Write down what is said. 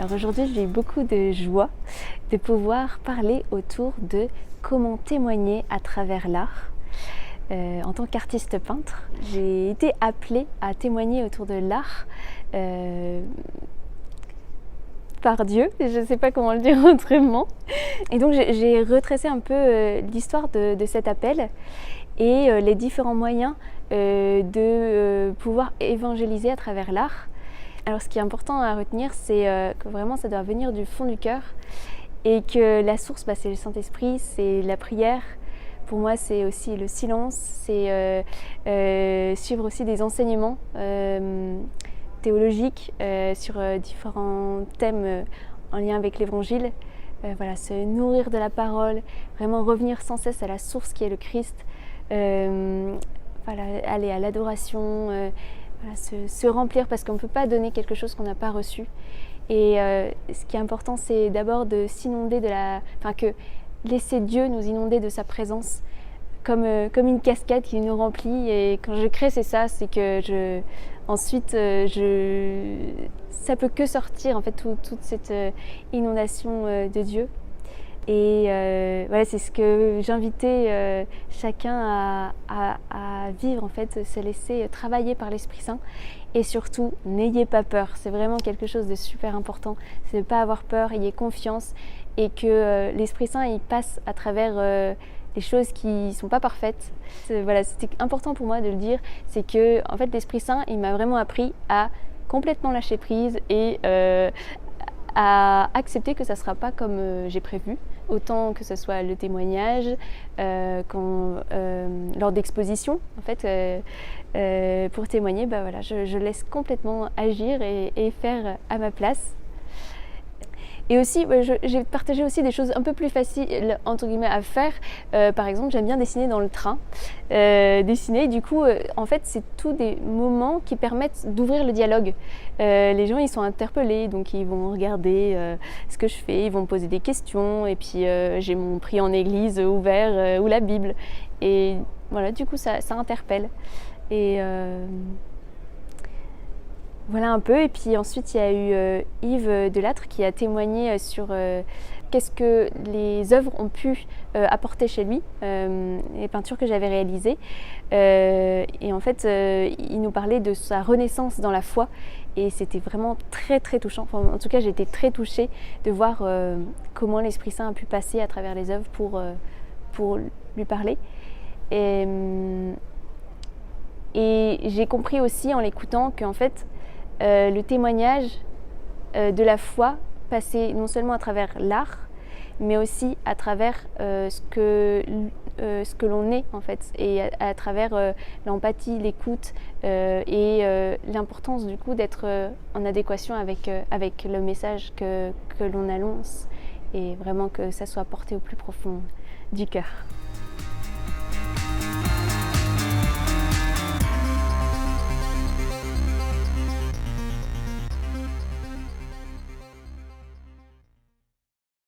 Alors aujourd'hui, j'ai eu beaucoup de joie de pouvoir parler autour de comment témoigner à travers l'art. En tant qu'artiste peintre, j'ai été appelée à témoigner autour de l'art par Dieu, je ne sais pas comment le dire autrement. Et donc j'ai retracé un peu l'histoire de cet appel et les différents moyens de pouvoir évangéliser à travers l'art. Alors ce qui est important à retenir, c'est que vraiment ça doit venir du fond du cœur et que la source, c'est le Saint-Esprit, c'est la prière. Pour moi, c'est aussi le silence, c'est suivre aussi des enseignements théologiques sur différents thèmes en lien avec l'Évangile. Voilà, se nourrir de la parole, vraiment revenir sans cesse à la source qui est le Christ, voilà, aller à l'adoration, voilà, se remplir parce qu'on ne peut pas donner quelque chose qu'on n'a pas reçu. Et ce qui est important, c'est d'abord de s'inonder que laisser Dieu nous inonder de sa présence comme une cascade qui nous remplit. Et quand je crée, c'est ça, c'est que ensuite, ça peut que sortir en fait toute cette inondation de Dieu. Et voilà, c'est ce que j'invitais chacun à vivre en fait, se laisser travailler par l'Esprit Saint. Et surtout, n'ayez pas peur, c'est vraiment quelque chose de super important, c'est de ne pas avoir peur, ayez confiance et que l'Esprit Saint il passe à travers les choses qui ne sont pas parfaites. Voilà, c'était important pour moi de le dire, c'est que en fait, l'Esprit Saint il m'a vraiment appris à complètement lâcher prise et à accepter que ça ne sera pas comme j'ai prévu, autant que ce soit le témoignage, lors d'expositions, en fait, pour témoigner, voilà, je laisse complètement agir et faire à ma place. Et aussi, j'ai partagé aussi des choses un peu plus faciles entre guillemets à faire. Par exemple, j'aime bien dessiner dans le train. Dessiner, du coup, en fait, c'est tous des moments qui permettent d'ouvrir le dialogue. Les gens, ils sont interpellés, donc ils vont regarder ce que je fais, ils vont me poser des questions. Et puis, j'ai mon prix en église ouvert ou la Bible. Et voilà, du coup, ça interpelle. Et voilà un peu, et puis ensuite il y a eu Yves Delattre qui a témoigné sur qu'est-ce que les œuvres ont pu apporter chez lui, les peintures que j'avais réalisées. Et en fait, il nous parlait de sa renaissance dans la foi, et c'était vraiment très très touchant. Enfin, en tout cas, j'ai été très touchée de voir comment l'Esprit Saint a pu passer à travers les œuvres pour lui parler. Et j'ai compris aussi en l'écoutant qu'en fait, le témoignage de la foi passait non seulement à travers l'art, mais aussi à travers ce que l'on est en fait, et à travers l'empathie, l'écoute et l'importance du coup d'être en adéquation avec le message que l'on annonce, et vraiment que ça soit porté au plus profond du cœur.